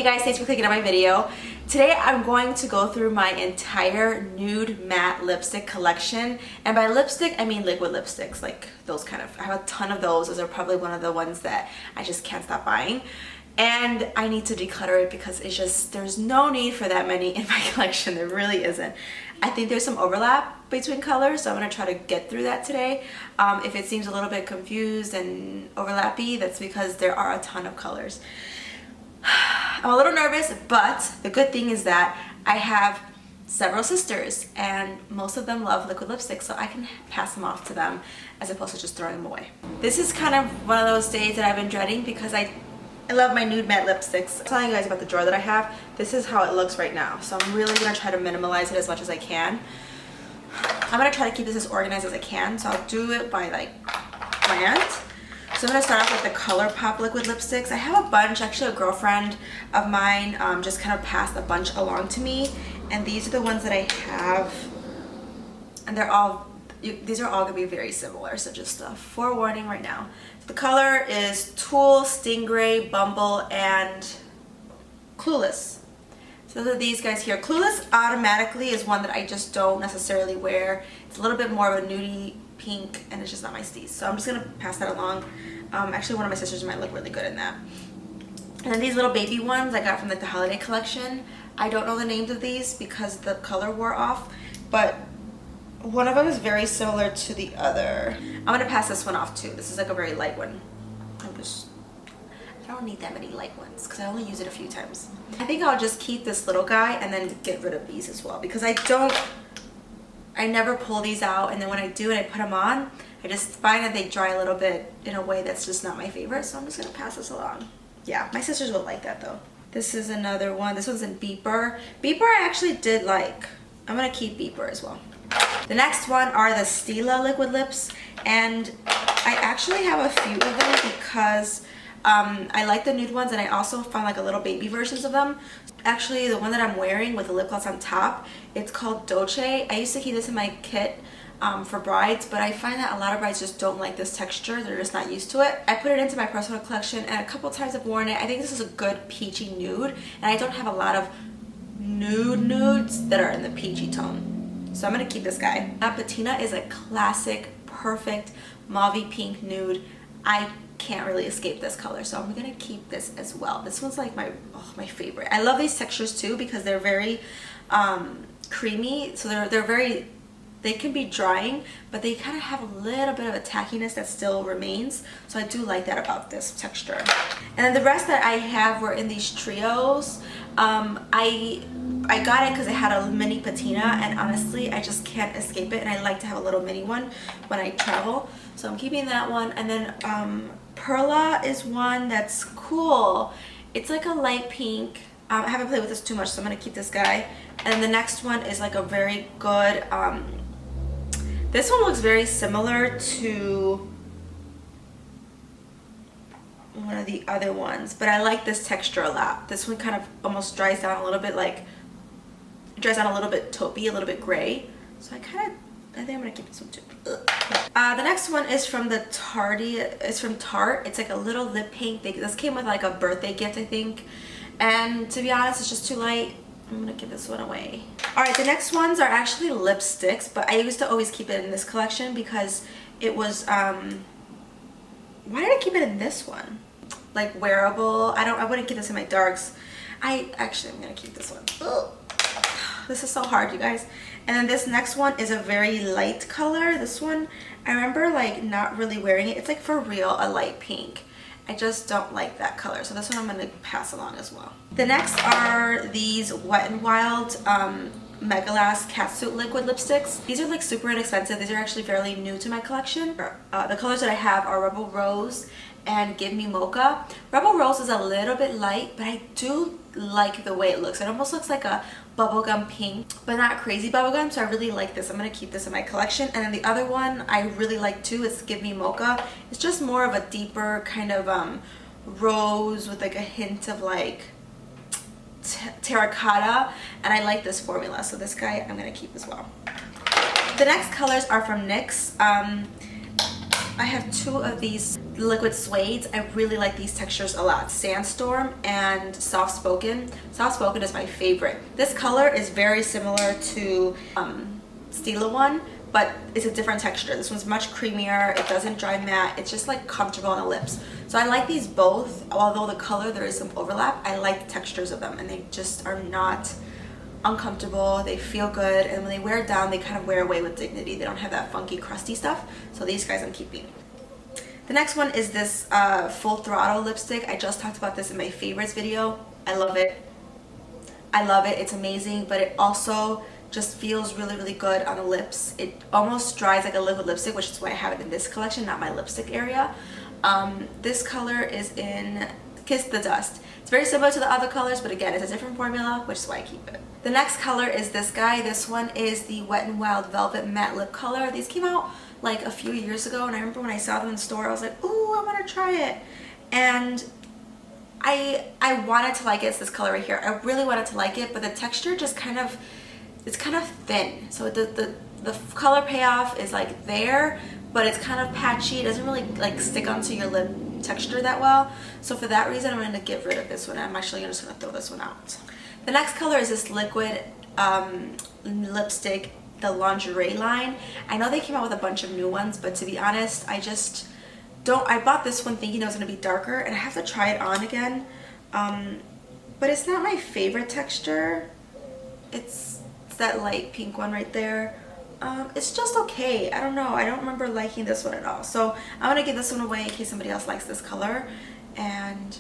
guys, thanks for clicking on my video. Today I'm going to go through my entire nude matte lipstick collection, and by lipstick I mean liquid lipsticks, like those kind of. I have a ton of those. Those are probably one of the ones that I just can't stop buying, and I need to declutter it because it's just, there's no need for that many in my collection. There really isn't. I think there's some overlap between colors, so I'm going to try to get through that today. If it seems a little bit confused and overlappy, that's because there are a ton of colors. I'm a little nervous, but the good thing is that I have several sisters and most of them love liquid lipstick, so I can pass them off to them as opposed to just throwing them away. This is kind of one of those days that I've been dreading because I love my nude matte lipsticks. I'm telling you guys about the drawer that I have. This is how it looks right now, so I'm really going to try to minimalize it as much as I can. I'm going to try to keep this as organized as I can, so I'll do it by like brand. So I'm going to start off with the Colorpop liquid lipsticks. I have a bunch. Actually, a girlfriend of mine just kind of passed a bunch along to me, and these are the ones that I have, and they're all, these are all going to be very similar, so just a forewarning right now. So the color is Tulle, Stingraye, Bumble, and Clueless. So those are these guys here. Clueless automatically is one that I just don't necessarily wear. It's a little bit more of a nudie pink, and it's just not my steez, so I'm just gonna pass that along. Actually, one of my sisters might look really good in that. And then these little baby ones I got from like the holiday collection. I don't know the names of these because the color wore off, but one of them is very similar to the other. I'm gonna pass this one off too. This is like a very light one. I don't need that many light ones because I only use it a few times. I think I'll just keep this little guy and then get rid of these as well, because I never pull these out, and then when I do and I put them on, I just find that they dry a little bit in a way that's just not my favorite, so I'm just going to pass this along. Yeah, my sisters will like that though. This is another one. This one's in Beeper. Beeper I actually did like. I'm going to keep Beeper as well. The next one are the Stila liquid lips, and I actually have a few of them because I like the nude ones, and I also found like a little baby versions of them. Actually, the one that I'm wearing with the lip gloss on top, it's called Dolce. I used to keep this in my kit for brides, but I find that a lot of brides just don't like this texture. They're just not used to it. I put it into my personal collection, and a couple times I've worn it. I think this is a good peachy nude, and I don't have a lot of nudes that are in the peachy tone, so I'm gonna keep this guy. Mini-Patina is a classic, perfect mauve pink nude. I can't really escape this color, so I'm gonna keep this as well. This one's like my favorite. I love these textures too because they're very creamy, so they can be drying, but they kind of have a little bit of a tackiness that still remains, so I do like that about this texture. And then the rest that I have were in these trios. I got it because it had a Mini-Patina, and honestly I just can't escape it, and I like to have a little mini one when I travel, so I'm keeping that one. And then Perla is one that's cool. It's like a light pink. I haven't played with this too much, so I'm gonna keep this guy. And the next one is like a very good, this one looks very similar to one of the other ones, but I like this texture a lot. This one kind of almost dries down a little bit, like dries down a little bit taupey, a little bit gray, so I think I'm gonna keep this one too. The next one is from the Tarte. It's from Tarte. It's like a little lip paint. This came with like a birthday gift, I think, and to be honest, it's just too light. I'm gonna give this one away. Alright, the next ones are actually lipsticks, but I used to always keep it in this collection because it was why did I keep it in this one? Like wearable. I wouldn't keep this in my darks. I'm gonna keep this one. Ugh. This is so hard, you guys. And then this next one is a very light color. This one, I remember like not really wearing it. It's like for real a light pink. I just don't like that color, so this one I'm going to pass along as well. The next are these Wet n Wild Mega Last Catsuit liquid lipsticks. These are like super inexpensive. These are actually fairly new to my collection. The colors that I have are Rebel Rose and Give Me Mocha. Rebel Rose is a little bit light, but I do like the way it looks. It almost looks like a bubblegum pink, but not crazy bubblegum, so I really like this. I'm going to keep this in my collection. And then the other one I really like too is Give Me Mocha. It's just more of a deeper kind of rose with like a hint of like terracotta, and I like this formula, so this guy I'm going to keep as well. The next colors are from NYX. I have two of these liquid suedes. I really like these textures a lot. Sandstorm and Soft Spoken. Soft Spoken is my favorite. This color is very similar to Stila one, but it's a different texture. This one's much creamier. It doesn't dry matte. It's just like comfortable on the lips. So I like these both. Although the color, there is some overlap, I like the textures of them, and they just are not uncomfortable. They feel good, and when they wear it down, they kind of wear away with dignity. They don't have that funky crusty stuff. So these guys I'm keeping. The next one is this Full Throttle lipstick. I just talked about this in my favorites video. I love it. I love it. It's amazing, but it also just feels really, really good on the lips. It almost dries like a liquid lipstick, which is why I have it in this collection, not my lipstick area. This color is in Kiss the Dust. It's very similar to the other colors, but again, it's a different formula, which is why I keep it. The next color is this guy. This one is the Wet n Wild Velvet Matte Lip Color. These came out like a few years ago, and I remember when I saw them in the store, I was like, ooh, I want to try it. And I wanted to like it. It's this color right here. I really wanted to like it, but the texture just kind of, it's kind of thin. So the color payoff is like there, but it's kind of patchy. It doesn't really like stick onto your lip texture that well. So for that reason, I'm going to get rid of this one. I'm actually just going to throw this one out. The next color is this liquid lipstick, the Lingerie line. I know they came out with a bunch of new ones, but to be honest, I just don't. I bought this one thinking it was going to be darker, and I have to try it on again. But it's not my favorite texture. It's that light pink one right there. It's just okay. I don't know. I don't remember liking this one at all. So I'm going to give this one away in case somebody else likes this color. And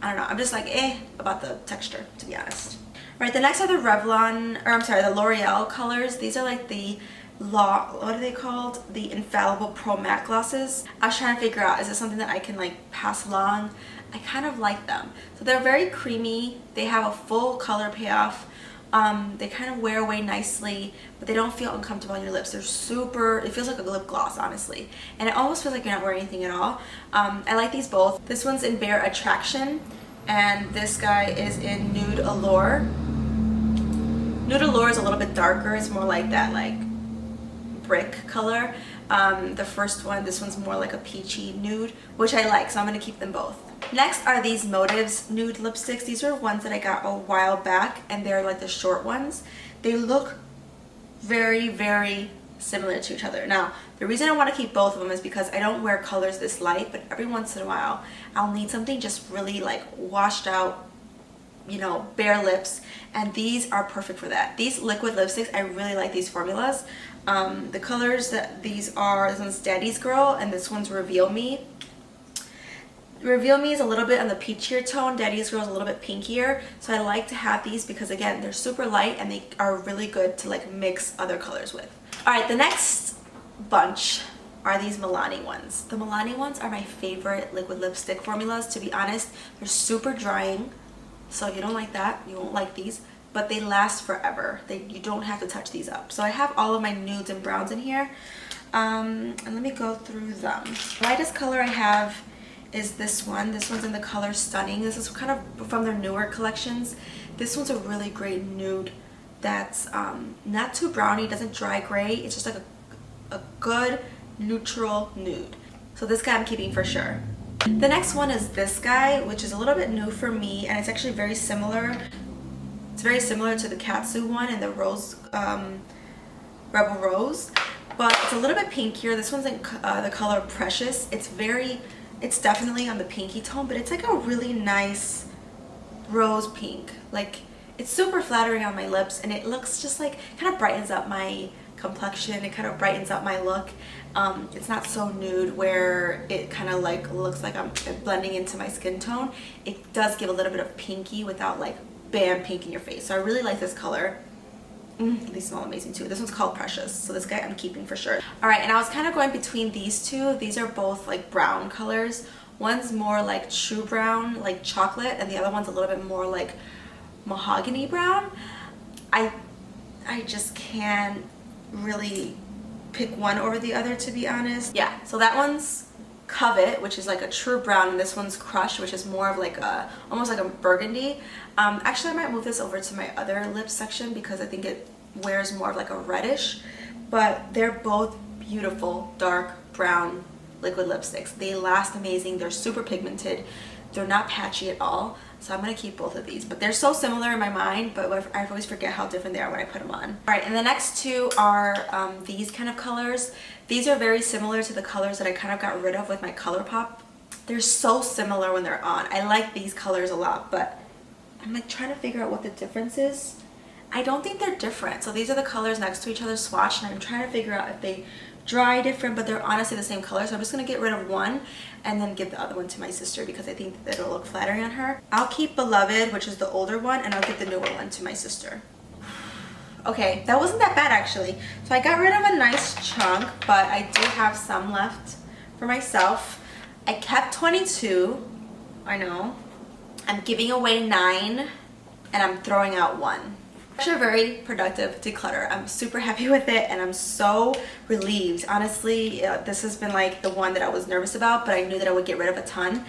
I don't know. I'm just like, about the texture, to be honest. All right, the next are the Revlon, or I'm sorry, the L'Oreal colors. These are like the, what are they called? The Infallible Pro Matte Glosses. I was trying to figure out, is this something that I can like pass along? I kind of like them. So they're very creamy. They have a full color payoff. They kind of wear away nicely, but they don't feel uncomfortable on your lips. They're super, it feels like a lip gloss, honestly. And it almost feels like you're not wearing anything at all. I like these both. This one's in Bare Attraction, and this guy is in Nude Allure. Nude Allure is a little bit darker. It's more like that like brick color. The first one, this one's more like a peachy nude, which I like, so I'm going to keep them both. Next are these Motives nude lipsticks. These are ones that I got a while back, and they're like the short ones. They look very, very similar to each other. Now, the reason I want to keep both of them is because I don't wear colors this light, but every once in a while, I'll need something just really like washed out, you know, bare lips, and these are perfect for that. These liquid lipsticks, I really like these formulas. The colors that these are, this one's Daddy's Girl, and this one's Reveal Me. Reveal Me is a little bit on the peachier tone. Daddy's Girl is a little bit pinkier. So I like to have these because, again, they're super light and they are really good to like mix other colors with. Alright, the next bunch are these Milani ones. The Milani ones are my favorite liquid lipstick formulas, to be honest. They're super drying, so if you don't like that, you won't like these. But they last forever. You don't have to touch these up. So I have all of my nudes and browns in here. And let me go through them. The lightest color I have is this one. This one's in the color Stunning. This is kind of from their newer collections. This one's a really great nude that's not too browny, doesn't dry gray. It's just like a good neutral nude. So this guy I'm keeping for sure. The next one is this guy, which is a little bit new for me, and it's actually very similar. It's very similar to the Catsuit one and the Rose, Rebel Rose, but it's a little bit pinkier. This one's in the color Precious. It's definitely on the pinky tone, but it's like a really nice rose pink. Like, it's super flattering on my lips, and it looks just like, kind of brightens up my complexion. It kind of brightens up my look. It's not so nude where it kind of like looks like I'm blending into my skin tone. It does give a little bit of pinky without like bam pink in your face. So I really like this color. These smell amazing too. This one's called Precious, so this guy I'm keeping for sure. Alright, and I was kind of going between these two. These are both like brown colors. One's more like true brown, like chocolate, and the other one's a little bit more like mahogany brown. I just can't really pick one over the other, to be honest. Yeah, so that one's Covet, which is like a true brown, and this one's Crush, which is more of like a, almost like a burgundy. Actually, I might move this over to my other lip section because I think it wears more of like a reddish, but they're both beautiful dark brown liquid lipsticks. They last amazing. They're super pigmented. They're not patchy at all. So I'm going to keep both of these. But they're so similar in my mind, but I always forget how different they are when I put them on. Alright, and the next two are these kind of colors. These are very similar to the colors that I kind of got rid of with my Colorpop. They're so similar when they're on. I like these colors a lot, but I'm like trying to figure out what the difference is. I don't think they're different. So these are the colors next to each other swatched, and I'm trying to figure out if they dry different, but they're honestly the same color. So I'm just gonna get rid of one and then give the other one to my sister because I think that it'll look flattering on her. I'll keep Beloved, which is the older one, and I'll give the newer one to my sister. Okay, that wasn't that bad actually. So I got rid of a nice chunk, but I do have some left for myself. I kept 22, I know. I'm giving away 9, and I'm throwing out 1. Actually a very productive declutter. I'm super happy with it, and I'm so relieved. Honestly, this has been like the one that I was nervous about, but I knew that I would get rid of a ton.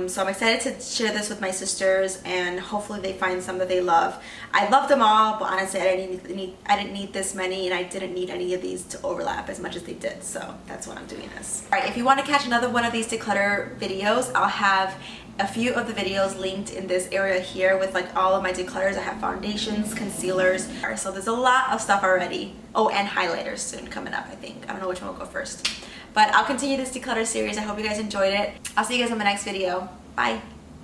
So I'm excited to share this with my sisters, and hopefully they find some that they love. I love them all, but honestly I didn't need this many, and I didn't need any of these to overlap as much as they did. So that's why I'm doing this. Alright, if you want to catch another one of these declutter videos, I'll have a few of the videos linked in this area here with like all of my declutters. I have foundations, concealers, so there's a lot of stuff already. Oh, and highlighters soon coming up, I think. I don't know which one will go first, but I'll continue this declutter series. I hope you guys enjoyed it. I'll see you guys in my next video. Bye.